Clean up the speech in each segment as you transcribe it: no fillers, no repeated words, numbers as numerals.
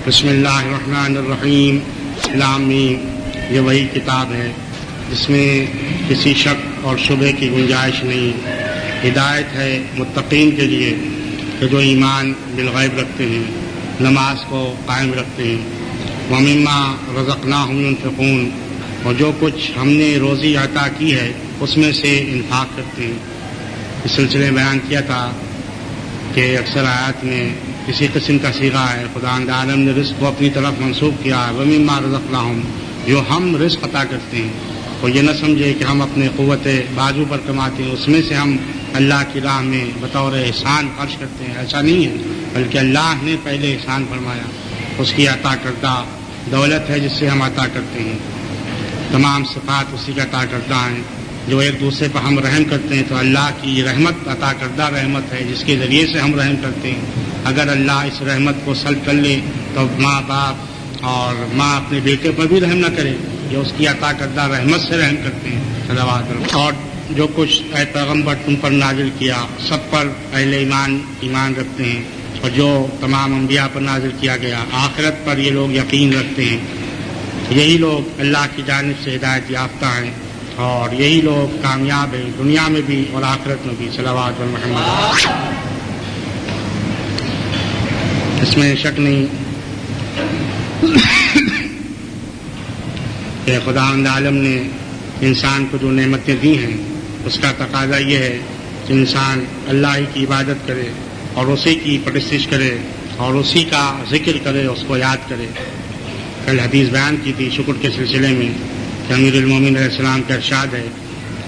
بسم اللہ الرحمن الرحیم. اسلامی یہ وہی کتاب ہے جس میں کسی شک اور شبہ کی گنجائش نہیں. ہدایت ہے متقین کے لیے کہ جو ایمان بالغیب رکھتے ہیں، نماز کو قائم رکھتے ہیں. وَمِمَّا رَزَقْنَاهُمْ يُنْفِقُونَ، اور جو کچھ ہم نے روزی عطا کی ہے اس میں سے انفاق کرتے ہیں. اس سلسلے میں بیان کیا تھا کہ اکثر آیات میں کسی قسم کا صیغہ ہے. خدا عالم نے رزق کو اپنی طرف منسوخ کیا ہے. وَمِمَّا رَزَقْنَاهُمْ، جو ہم رزق عطا کرتے ہیں. اور یہ نہ سمجھے کہ ہم اپنے قوت بازو پر کماتے ہیں، اس میں سے ہم اللہ کی راہ میں بطور احسان خرچ کرتے ہیں. ایسا نہیں ہے، بلکہ اللہ نے پہلے احسان فرمایا. اس کی عطا کردہ دولت ہے جس سے ہم عطا کرتے ہیں. تمام صفات اسی کا عطا کردہ ہیں. جو ایک دوسرے پر ہم رحم کرتے ہیں تو اللہ کی رحمت عطا کردہ رحمت ہے جس کے ذریعے سے ہم رحم کرتے ہیں. اگر اللہ اس رحمت کو سلب کر لے تو ماں باپ اور ماں اپنے بیٹے پر بھی رحم نہ کرے. یہ اس کی عطا کردہ رحمت سے رحم کرتے ہیں. صلوات. اور جو کچھ اے پیغمبر تم پر نازل کیا سب پر اہل ایمان رکھتے ہیں، اور جو تمام انبیاء پر نازل کیا گیا آخرت پر یہ لوگ یقین رکھتے ہیں. یہی لوگ اللہ کی جانب سے ہدایت یافتہ ہیں اور یہی لوگ کامیاب ہیں دنیا میں بھی اور آخرت میں بھی. صلوات محمد. اس میں شک نہیں کہ خدا عالم نے انسان کو جو نعمتیں دی ہیں اس کا تقاضا یہ ہے کہ انسان اللہ ہی کی عبادت کرے اور اسی کی پرستش کرے اور اسی کا ذکر کرے، اس کو یاد کرے. کل حدیث بیان کی تھی شکر کے سلسلے میں کہ امیر المومنین علیہ السلام کا ارشاد ہے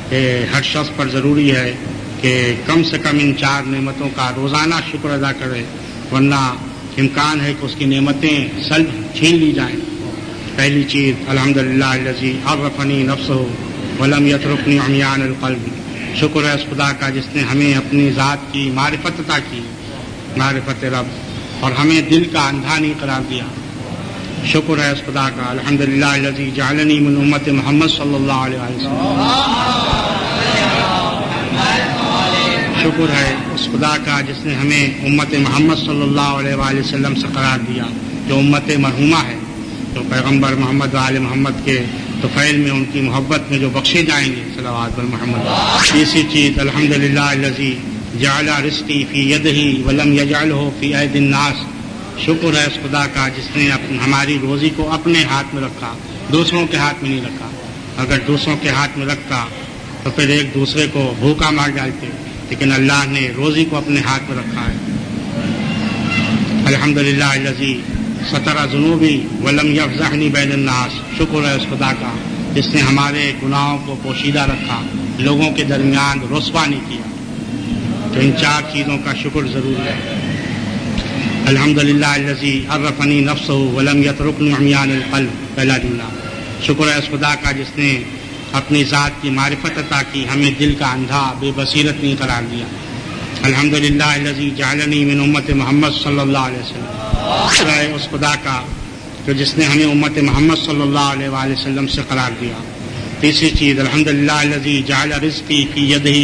کہ ہر شخص پر ضروری ہے کہ کم سے کم ان 4 نعمتوں کا روزانہ شکر ادا کرے، ورنہ امکان ہے کہ اس کی نعمتیں سلب چھین لی جائیں. پہلی چیز الحمدللہ الذی عرفنی نفسہ ولم یترکنی عمیان القلب. شکر ہے اس خدا کا جس نے ہمیں اپنی ذات کی معرفت عطا کی، معرفت رب، اور ہمیں دل کا اندھا نہیں قرار دیا. شکر ہے اس خدا کا الحمدللہ الذی جعلنی من امت محمد صلی اللہ علیہ وسلم. شکر ہے اس خدا کا جس نے ہمیں امت محمد صلی اللہ علیہ وآلہ وسلم سے قرار دیا، جو امت مرحومہ ہے، جو پیغمبر محمد و آل محمد کے طفیل میں ان کی محبت میں جو بخشے جائیں گے. صلوات محمد. تیسری چیز الحمدللہ الذی جعل رزقی فی یدہ ولم یجعلہ فی ایدی الناس. شکر ہے اس خدا کا جس نے ہماری روزی کو اپنے ہاتھ میں رکھا، دوسروں کے ہاتھ میں نہیں رکھا. اگر دوسروں کے ہاتھ میں رکھتا تو پھر ایک دوسرے کو بھوکا مار ڈالتے، لیکن اللہ نے روزی کو اپنے ہاتھ میں رکھا ہے. الحمدللہ الذی ستر ذنوبی ولم یفضحنی بین الناس. شکر ہے اس خدا کا جس نے ہمارے گناہوں کو پوشیدہ رکھا، لوگوں کے درمیان رسوا نہیں کیا. تو ان 4 چیزوں کا شکر ضرور ہے. الحمدللہ الذی عرفنی نفسہ ولم یترکنی عمیان القلب. پہلا جملہ شکر ہے اس خدا کا جس نے اپنی ذات کی معرفت عطا کی، ہمیں دل کا اندھا بے بصیرت نہیں قرار دیا. الحمدللہ الذی جعلنی من امت محمد صلی اللہ علیہ وسلم. شکر ہے اس خدا کا جو جس نے ہمیں امت محمد صلی اللہ علیہ وآلہ وسلم سے قرار دیا. تیسری چیز الحمدللہ الذی جعل رزقی فی یدہ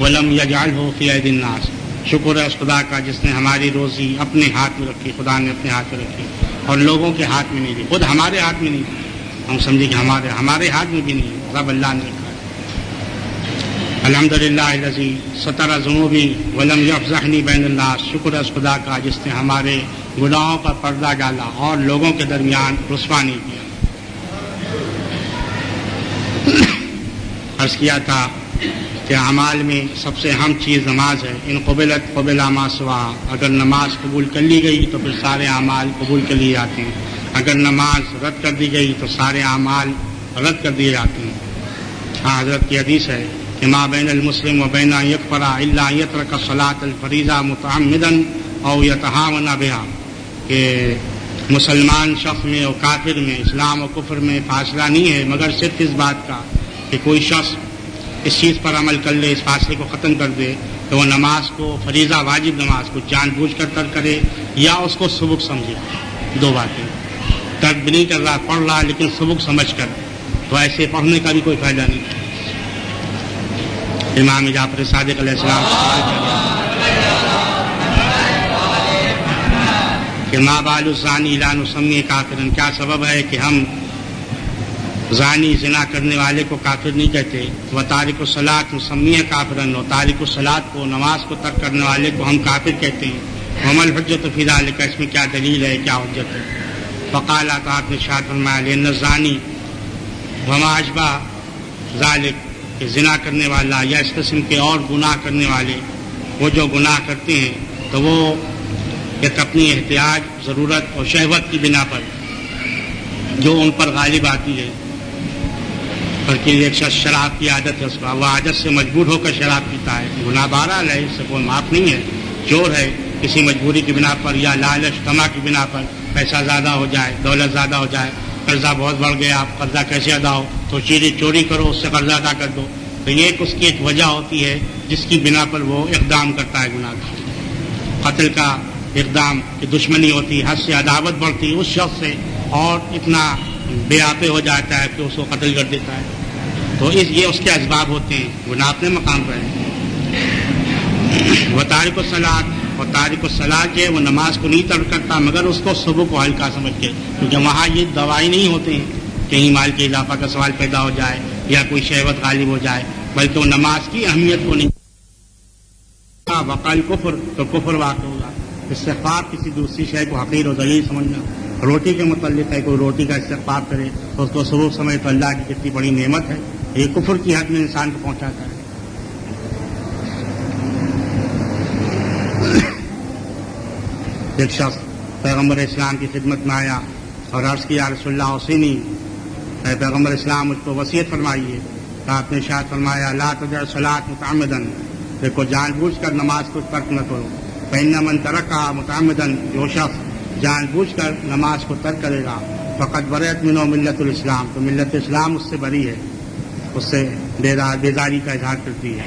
ولم یجعلہ فی ایدی الناس. شکر ہے اس خدا کا جس نے ہماری روزی اپنے ہاتھ میں رکھی، خدا نے اپنے ہاتھ میں رکھی اور لوگوں کے ہاتھ میں نہیں دی. خود ہمارے ہاتھ میں نہیں دی، ہم سمجھے کہ ہمارے ہاتھ میں بھی نہیں، رب اللہ نے رکھا. الحمدللہ الذی ستر ذنوبی ولم یفضحنی بین الناس. شکر ہے اس خدا کا جس نے ہمارے گناہوں پر پردہ ڈالا اور لوگوں کے درمیان رسوا نہیں کیا. عرض کیا تھا کہ اعمال میں سب سے اہم چیز نماز ہے. ان قبلت قبل ما سوا. اگر نماز قبول کر لی گئی تو پھر سارے اعمال قبول کر لیے جاتے ہیں. اگر نماز رد کر دی گئی تو سارے اعمال رد کر دیے جاتے ہیں. ہاں حضرت کی حدیث ہے کہ ما بین المسلم و بین ان یکفر الا ان یترک الصلاۃ الفریضہ متعمدا او یتہاون بها. کہ مسلمان شخص میں اور کافر میں، اسلام و کفر میں فاصلہ نہیں ہے مگر صرف اس بات کا کہ کوئی شخص اس چیز پر عمل کر لے، اس فاصلے کو ختم کر دے کہ وہ نماز کو، فریضہ واجب نماز کو جان بوجھ کر ترک کرے یا اس کو سبق سمجھے. 2 باتیں. ترک بھی نہیں کر رہا، پڑھ رہا لیکن سبق سمجھ کر، تو ایسے پڑھنے کا بھی کوئی فائدہ نہیں. امام جعفر صادق علیہ السلام کہ ما بال الزانی لا نسمی کافرن، کیا سبب ہے کہ ہم زانی زنا کرنے والے کو کافر نہیں کہتے. و تارک الصلاۃ نسمی کافرن، اور تارک الصلاۃ کو نماز کو ترک کرنے والے کو ہم کافر کہتے ہیں. وما الحجۃ فی ذلک، اس میں کیا دلیل ہے، کیا حجت ہے. فقال آپ نے ارشاد فرمایا لأن الزانی وما اشبہ ذالک، کہ زنا کرنے والا یا اس قسم کے اور گناہ کرنے والے وہ جو گناہ کرتے ہیں تو وہ ایک اپنی احتیاج، ضرورت اور شہوت کی بنا پر جو ان پر غالب آتی ہے. بلکہ ایک شخص شراب کی عادت ہے، اس کا وہ عادت سے مجبور ہو کر شراب پیتا ہے، گناہ بہرحال ہے، اس سے کوئی معاف نہیں ہے. چور ہے، کسی مجبوری کی بنا پر یا لالچ طمع کی بنا پر پیسہ زیادہ ہو جائے، دولت زیادہ ہو جائے، قرضہ بہت بڑھ گیا، آپ قرضہ کیسے ادا ہو، تو چوری کرو، اس سے قرضہ ادا کر دو. تو یہ اس کی ایک وجہ ہوتی ہے جس کی بنا پر وہ اقدام کرتا ہے گناہ کا. قتل کا اقدام کی دشمنی ہوتی، حد سے عداوت بڑھتی اس شخص سے، اور اتنا بے آپے ہو جاتا ہے کہ اس کو قتل کر دیتا ہے. تو یہ اس کے اسباب ہوتے ہیں، گناہ اپنے مقام پر ہے. وہ تارک الصلاۃ، اور تارک الصلاۃ جو ہے وہ نماز کو نہیں ترک کرتا مگر اس کو صبح کو ہلکا سمجھ کے، کیونکہ وہاں یہ دوائی نہیں ہوتے ہیں کہیں مال کے اضافہ کا سوال پیدا ہو جائے یا کوئی شہوت غالب ہو جائے، بلکہ وہ نماز کی اہمیت کو نہیں. وقال کفر، تو کفر واقع ہوگا. استغفار کسی دوسری شے کو حقیر و ذلیل سمجھنا. روٹی کے متعلق ہے، کوئی روٹی کا استغفار کرے تو اس کو ضرور سمجھ تو اللہ کی کتنی بڑی نعمت ہے. یہ کفر کی حد میں انسان کو پہنچاتا ہے. ایک شخص پیغمبر اسلام کی خدمت میں آیا اور عرض کیا رسول اللہ اوصینی، اے پیغمبر اسلام مجھ کو وصیت فرمائیے. تو آپ نے ارشاد فرمایا لا تدع الصلاۃ متعمدا، دیکھو جان بوجھ کر نماز کو ترک نہ کرو. فإن من ترکها متعمدا، جو شخص جان بوجھ کر نماز کو ترک کرے گا، فقد برئت منہ ملت الاسلام، تو ملت اسلام اس سے بری ہے، اس سے بیزاری کا اظہار کرتی ہے.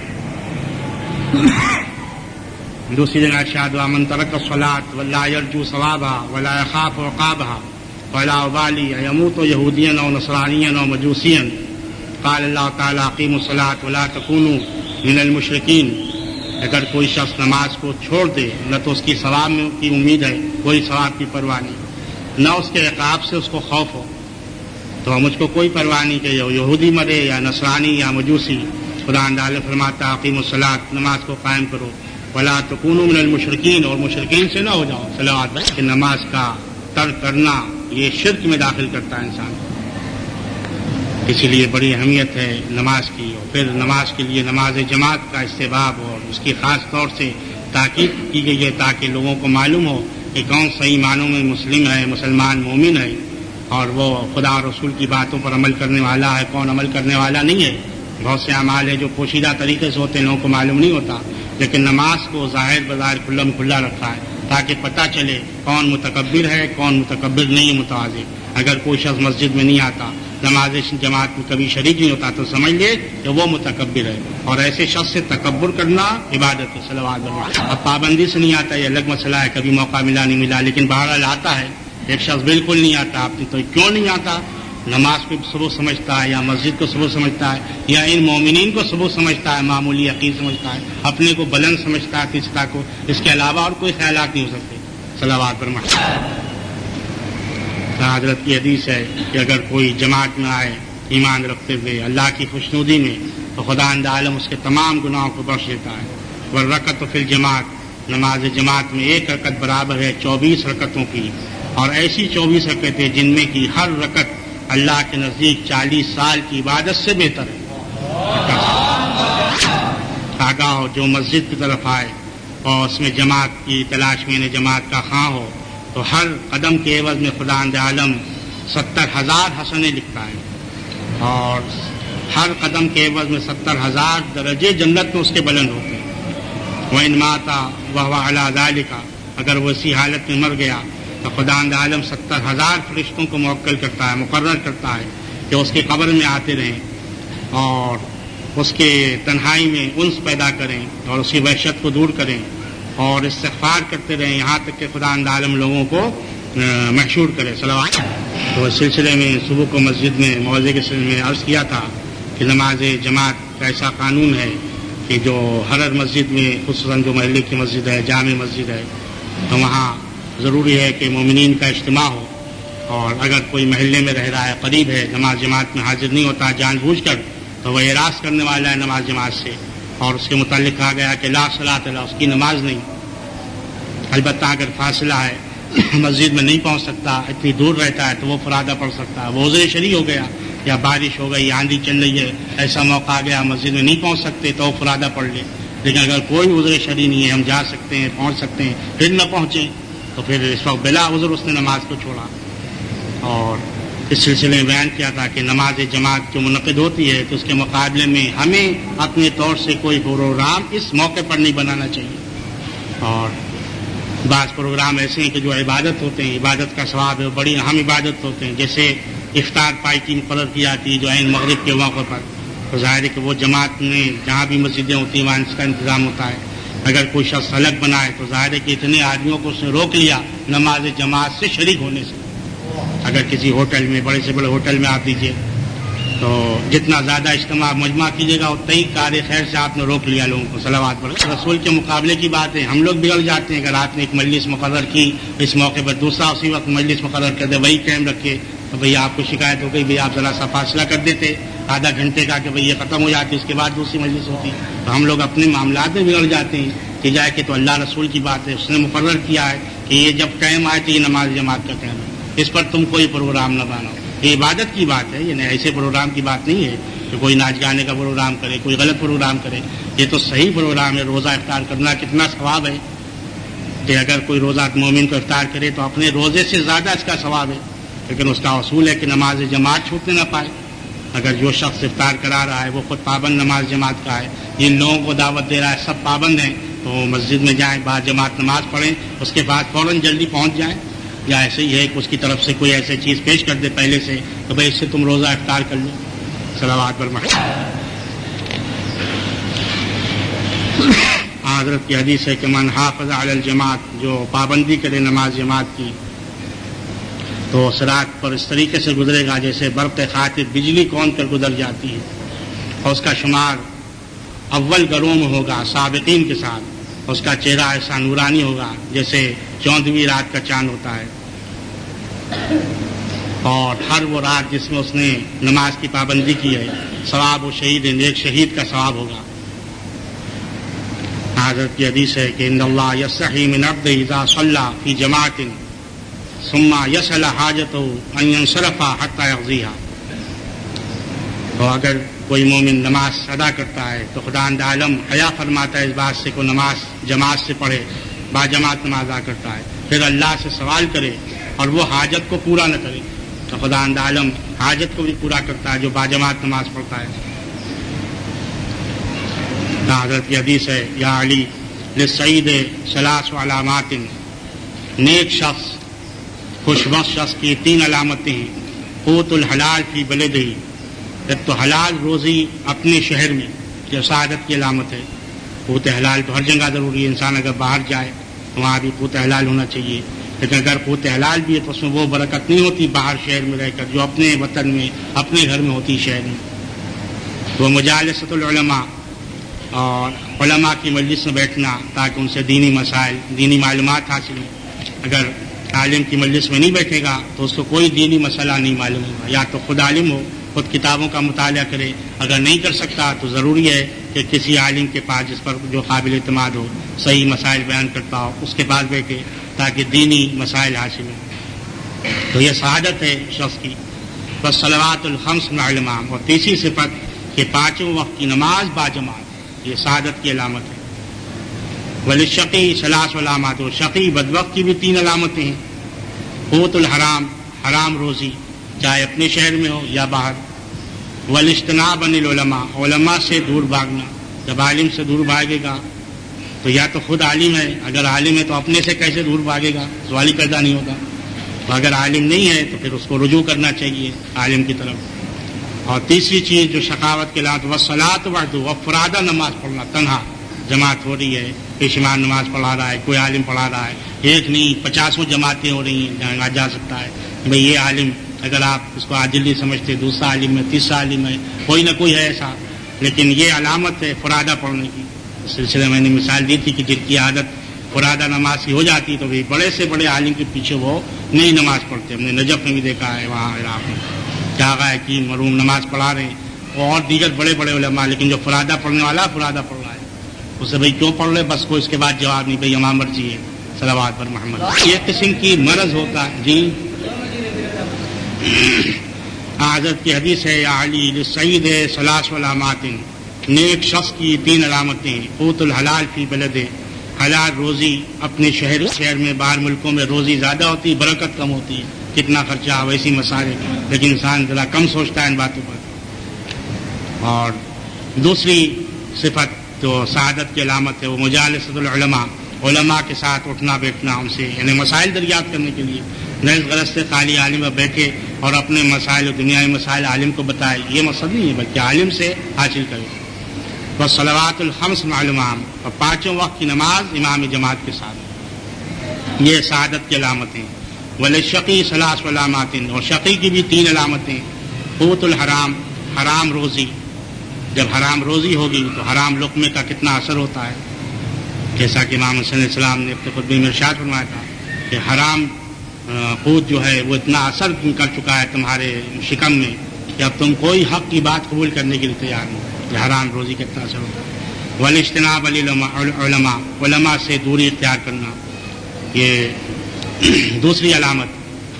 دوسری جگہ ارشاد ہوا من ترک الصلاۃ ولا یرجو ثوابها ولا یخاف عقابها فلا ابالی یموت یہودیا او نصرانیا او مجوسیا. قال اللہ تعالی اقیموا الصلاۃ ولا تکونوا من المشرکین. اگر کوئی شخص نماز کو چھوڑ دے، نہ تو اس کی ثواب میں کی امید ہے، کوئی ثواب کی پرواہ نہیں، نہ اس کے عقاب سے اس کو خوف ہو، تو مجھ کو کوئی پرواہ نہیں کہ یہودی مرے یا نصرانی یا مجوسی. خدا تعالی فرماتا اقیموا الصلاۃ، نماز کو قائم کرو، ولا تکونوا من المشرکین، اور مشرکین سے نہ ہو جاؤ. صلوات کہ نماز کا ترک کرنا یہ شرک میں داخل کرتا ہے انسان. اسی لیے بڑی اہمیت ہے نماز کی. اور پھر نماز کے لیے نماز جماعت کا استحباب اور اس کی خاص طور سے تاکید کی گئی ہے تاکہ لوگوں کو معلوم ہو کہ کون صحیح معنوں میں مسلم ہے، مسلمان مومن ہے، اور وہ خدا اور رسول کی باتوں پر عمل کرنے والا ہے، کون عمل کرنے والا نہیں ہے. بہت سے اعمال ہیں جو پوشیدہ طریقے سے ہوتے ہیں، لوگوں کو معلوم نہیں ہوتا، لیکن نماز کو ظاہر بظاہر کھلم کھلا رکھا ہے تاکہ پتہ چلے کون متکبر ہے، کون متکبر نہیں ہے، متواضع. اگر کوئی شخص مسجد میں نہیں آتا، نماز جماعت میں کبھی شریک نہیں ہوتا، تو سمجھ لے کہ وہ متکبر ہے، اور ایسے شخص سے تکبر کرنا عبادت ہے. صلوات اللہ. اب پابندی سے نہیں آتا یہ الگ مسئلہ ہے، کبھی موقع ملا نہیں ملا، لیکن بہرحال آتا ہے. ایک شخص بالکل نہیں آتا، آپ نے تو کیوں نہیں آتا؟ نماز کو ثبوت سمجھتا ہے، یا مسجد کو ثبوت سمجھتا ہے، یا ان مومنین کو ثبوت سمجھتا ہے، معمولی عقید سمجھتا ہے، اپنے کو بلند سمجھتا ہے تیسرا کو، اس کے علاوہ اور کوئی خیالات نہیں ہو سکتے. صلوات پر حضرت کی حدیث ہے کہ اگر کوئی جماعت میں آئے ایمان رکھتے ہوئے اللہ کی خوشنودی میں، تو خدا عالم اس کے تمام گناہوں کو بخش دیتا ہے. والرکعت فی الجماعت، نماز جماعت میں ایک رکعت برابر ہے 24 رکعتوں کی، اور ایسی 24 رکعتیں جن میں کی ہر رکعت اللہ کے نزدیک 40 سال کی عبادت سے بہتر ہے. آگاہ ہو جو مسجد کی طرف آئے اور اس میں جماعت کی تلاش میں جماعت کا خواہاں ہو، تو ہر قدم کے عوض میں خدا عالم 70,000 حسنیں لکھتا ہے، اور ہر قدم کے عوض میں 70,000 درجے جنت میں اس کے بلند ہوتے ہیں. وَإِن مَاتَ وَهُوَ عَلَى ذَلِكَ، اگر وہ اسی حالت میں مر گیا تو خدا عالم 70,000 فرشتوں کو موکل کرتا ہے، مقرر کرتا ہے کہ اس کے قبر میں آتے رہیں اور اس کے تنہائی میں انس پیدا کریں اور اس کی وحشت کو دور کریں اور استغفار کرتے رہیں یہاں تک کہ خدا عالم لوگوں کو محشور کرے. صلوات. تو اس سلسلے میں صبح کو مسجد میں موعظے کے سلسلے میں عرض کیا تھا کہ نماز جماعت کا ایسا قانون ہے کہ جو ہر مسجد میں، خصوصاً جو محلے کی مسجد ہے، جامع مسجد ہے، تو وہاں ضروری ہے کہ مومنین کا اجتماع ہو، اور اگر کوئی محلے میں رہ رہا ہے، قریب ہے، نماز جماعت میں حاضر نہیں ہوتا جان بوجھ کر، تو وہ اعراض کرنے والا ہے نماز جماعت سے، اور اس کے متعلق کہا گیا کہ لا صلاۃ له، اس کی نماز نہیں۔ البتہ اگر فاصلہ ہے، مسجد میں نہیں پہنچ سکتا، اتنی دور رہتا ہے، تو وہ فرادہ پڑھ سکتا ہے۔ وہ عذر شرعی ہو گیا، یا بارش ہو گئی، آندھی چل رہی ہے، ایسا موقع آ گیا مسجد میں نہیں پہنچ سکتے، تو وہ فرادہ پڑھ لے۔ لیکن اگر کوئی عذر شرعی نہیں ہے، ہم جا سکتے ہیں، پہنچ سکتے ہیں، پھر نہ پہنچیں، تو پھر اس وقت بلا عذر اس نے نماز کو چھوڑا۔ اور اس سلسلے میں بیان کیا تھا کہ نماز جماعت جو منعقد ہوتی ہے، تو اس کے مقابلے میں ہمیں اپنے طور سے کوئی پروگرام اس موقع پر نہیں بنانا چاہیے۔ اور بعض پروگرام ایسے ہیں کہ جو عبادت ہوتے ہیں، عبادت کا ثواب ہے، بڑی اہم عبادت ہوتے ہیں، جیسے افطار پارٹی مقرر کی جاتی ہے جو عین مغرب کے موقع پر، تو ظاہر ہے کہ وہ جماعت میں جہاں بھی مسجدیں ہوتی ہیں وہاں اس کا انتظام ہوتا ہے۔ اگر کوئی شخص الگ بنائے تو ظاہر ہے کہ اتنے آدمیوں کو اس نے روک لیا نماز جماعت سے شریک ہونے سے۔ اگر کسی ہوٹل میں، بڑے سے بڑے ہوٹل میں آپ دیجیے، تو جتنا زیادہ اجتماع مجمع کیجیے گا اتنا ہی کار خیر سے آپ نے روک لیا لوگوں کو۔ صلوات پڑھ رسول کے مقابلے کی بات ہے، ہم لوگ بگڑ جاتے ہیں۔ اگر آپ نے ایک مجلس مقرر کی، اس موقع پر دوسرا اسی وقت مجلس مقرر کر دے، وہی قائم رکھے، تو بھئی آپ کو شکایت ہو گئی، بھئی آپ ذرا سا فاصلہ کر دیتے آدھا گھنٹے کا، کہ بھئی یہ ختم ہو جاتی، اس کے بعد دوسری مجلس ہوتی۔ تو ہم لوگ اپنے معاملات میں بگڑ جاتے ہیں کہ جائے کہ تو اللہ رسول کی بات ہے، اس نے مقرر کیا ہے کہ یہ جب قائم آئے تو یہ نماز جماعت کا قائم ہے، اس پر تم کوئی پروگرام نہ بناؤ۔ یہ عبادت کی بات ہے، یہ ایسے پروگرام کی بات نہیں ہے کہ کوئی ناچ گانے کا پروگرام کرے، کوئی غلط پروگرام کرے۔ یہ تو صحیح پروگرام ہے۔ روزہ افطار کرنا کتنا ثواب ہے کہ اگر کوئی روزہ مومن کو افطار کرے تو اپنے روزے سے زیادہ اس کا ثواب ہے، لیکن اس کا اصول ہے کہ نماز جماعت چھوٹنے نہ پائے۔ اگر جو شخص افطار کرا رہا ہے وہ خود پابند نماز جماعت کا ہے، جن لوگوں کو دعوت دے رہا ہے سب پابند ہیں، تو مسجد میں جائیں، بعد جماعت نماز پڑھیں، اس کے بعد فوراً جلدی پہنچ جائیں۔ یا ایسے ہی ہے کہ اس کی طرف سے کوئی ایسی چیز پیش کر دے پہلے سے، تو بھائی اس سے تم روزہ افطار کر لو۔ صلوات پر حضرت کی حدیث ہے کہ من حافظ علی الجماعت، جو پابندی کرے نماز جماعت کی، تو صراط پر اس طریقے سے گزرے گا جیسے برق خاطف بجلی کون کر گزر جاتی ہے، اور اس کا شمار اول گروہ میں ہوگا سابقین کے ساتھ، اس کا چہرہ ایسا نورانی ہوگا جیسے 14ویں رات کا چاند ہوتا ہے، اور ہر وہ رات جس میں اس نے نماز کی پابندی کی ہے ثواب و شہید ایک شہید کا ثواب ہوگا۔ حضرت کی حدیث ہے کہ ان اللہ یستحی من عبدہ اذا صلی فی جماعت ثم یسأل حاجتہ ان ینصرف حتی یقضیہا۔ تو اگر کوئی مومن نماز ادا کرتا ہے تو خداوند عالم حیا فرماتا ہے اس بات سے کہ نماز جماعت سے پڑھے، با جماعت نماز ادا کرتا ہے، پھر اللہ سے سوال کرے اور وہ حاجت کو پورا نہ کرے، تو خداوند عالم حاجت کو بھی پورا کرتا ہے جو با جماعت نماز پڑھتا ہے۔ حضرت کی حدیث ہے یا علی للسعید ثلاث علامات، نیک شخص، خوشبخت شخص کی 3 علامتیں ہیں۔ قوت الحلال فی بلدہ، ایک تو حلال روزی اپنے شہر میں، جو سعادت کی علامت ہے۔ قوت حلال تو ہر جگہ ضروری ہے، انسان اگر باہر جائے تو وہاں بھی قوت حلال ہونا چاہیے، لیکن اگر قوت حلال بھی ہے تو اس میں وہ برکت نہیں ہوتی باہر شہر میں رہ کر جو اپنے وطن میں، اپنے گھر میں ہوتی شہر میں۔ وہ مجالست العلماء، اور علماء کی مجلس میں بیٹھنا تاکہ ان سے دینی مسائل، دینی معلومات حاصل ہوں۔ اگر عالم کی مجلس میں نہیں بیٹھے گا تو اس کو کوئی دینی مسئلہ نہیں معلوم ہوگا، یا تو خود عالم ہو، خود کتابوں کا مطالعہ کرے، اگر نہیں کر سکتا تو ضروری ہے کہ کسی عالم کے پاس جس پر جو قابل اعتماد ہو، صحیح مسائل بیان کرتا ہو، اس کے پاس بیٹھے تاکہ دینی مسائل حاصل ہوں۔ تو یہ سعادت ہے شخص کی۔ بس صلوات الخمس مع الامام، اور تیسری صفت کہ 5 وقت کی نماز باجماعت، یہ سعادت کی علامت ہے۔ وللشقی 3 علامات، اور شقی بدبخت کی بھی 3 علامتیں ہیں۔ قوت الحرام، حرام روزی، چاہے اپنے شہر میں ہو یا باہر۔ والاجتناب عن العلماء، علماء سے دور بھاگنا، جب عالم سے دور بھاگے گا تو یا تو خود عالم ہے، اگر عالم ہے تو اپنے سے کیسے دور بھاگے گا، سوال ہی پیدا نہیں ہوگا۔ اگر عالم نہیں ہے تو پھر اس کو رجوع کرنا چاہیے عالم کی طرف۔ اور تیسری چیز جو شقاوت کے لات والصلاۃ وحدہ، افرادہ نماز پڑھنا، تنہا جماعت ہو رہی ہے، پیشمان نماز پڑھا رہا ہے، کوئی عالم پڑھا رہا ہے، ایک نہیں 50 جماعتیں ہو رہی ہیں جہاں جا سکتا ہے بھئی یہ عالم، اگر آپ اس کو عاجل نہیں سمجھتے، دوسرا عالم ہے، تیسرا عالم ہے، کوئی نہ کوئی ہے ایسا، لیکن یہ علامت ہے فرادہ پڑھنے کی۔ اس سلسلے میں نے مثال دی تھی کہ جن کی عادت فرادہ نماز کی ہو جاتی تو بھی بڑے سے بڑے عالم کے پیچھے وہ نئی نماز پڑھتے. ہم نے نجف میں بھی دیکھا ہے, وہاں عراق میں کیا ہے کہ مرحوم نماز پڑھا رہے ہیں اور دیگر بڑے بڑے علماء, لیکن جو فرادہ پڑھنے والا فرادہ پڑھ رہا ہے اسے بھائی کیوں پڑھ رہے, بس کوئی اس کے بعد جواب نہیں, بھائی ہمارا مرضی ہے, صلوات پر محمد. یہ قسم کی مرض ہوتا ہے. جی حضرت کی حدیث ہے, یا علی للسعید ثلاث علامات, نیک شخص کی 3 علامتیں, قوت الحلال فی بلد, حلال روزی اپنے شہر میں, باہر ملکوں میں روزی زیادہ ہوتی, برکت کم ہوتی, کتنا خرچہ ویسی مسائل, لیکن انسان ذرا کم سوچتا ہے ان باتوں پر. اور دوسری صفت جو سعادت کی علامت ہے وہ مجالسۃ العلماء, علماء کے ساتھ اٹھنا بیٹھنا, ان سے یعنی مسائل دریافت کرنے کے لیے, نئے غرض سے خالی عالم میں بیٹھے اور اپنے مسائل دنیاوی مسائل عالم کو بتائے, یہ مقصد نہیں ہے, بلکہ عالم سے حاصل کرے. بس صلوات الخمس مع الامام, اور 5 وقت کی نماز امام جماعت کے ساتھ, یہ سعادت کی علامتیں. وللشقی ثلاث علامات, اور شقی کی بھی 3 علامتیں, قوت الحرام, حرام روزی, جب حرام روزی ہوگی تو حرام لقمے کا کتنا اثر ہوتا ہے, جیسا کہ امام حسین علیہ السلام نے اپنے خطبے میں ارشاد فرمایا تھا کہ حرام قوت جو ہے وہ اتنا اثر کر چکا ہے تمہارے شکم میں کہ اب تم کوئی حق کی بات قبول کرنے کے لیے تیار نہیں, کہ حرام روزی کا اتنا اثر ہوتا ہے. والاجتناب علماء, علماء سے دوری اختیار کرنا, یہ دوسری علامت.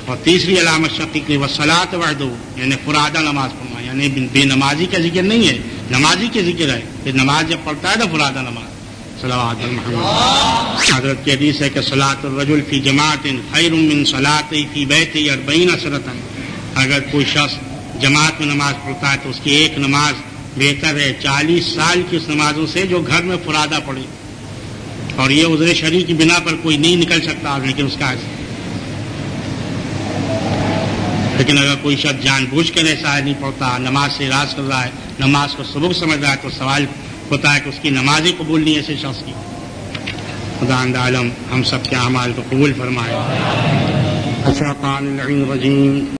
اور تیسری علامت شقی کی والصلاۃ وحدہ, یعنی فرادہ نماز پڑھنا, یعنی بے نمازی کا ذکر نہیں ہے, نمازی کے ذکر ہے کہ نماز جب پڑھتا ہے تو فرادہ نماز. صلوات محمد. حضرت کی حدیث ہے کہ صلاۃ الرجل فی جماعت خیر من صلاۃ فی بیتہ 40 سنۃ, اگر کوئی شخص جماعت میں نماز پڑھتا ہے تو اس کی ایک نماز بہتر ہے 40 سال کی اس نمازوں سے جو گھر میں فرادہ پڑے. اور یہ عذر شرعی کی بنا پر کوئی نہیں نکل سکتا, لیکن اس کا لیکن اگر کوئی شخص جان بوجھ کر ایسا نہیں پڑھتا, نماز سے اعراض کر رہا ہے, نماز کو سبق سمجھ رہا ہے, تو سوال ہوتا ہے کہ اس کی نماز ہی قبول نہیں ہے ایسے شخص کی. خدا عالم ہم سب کے اعمال کو قبول فرمائے.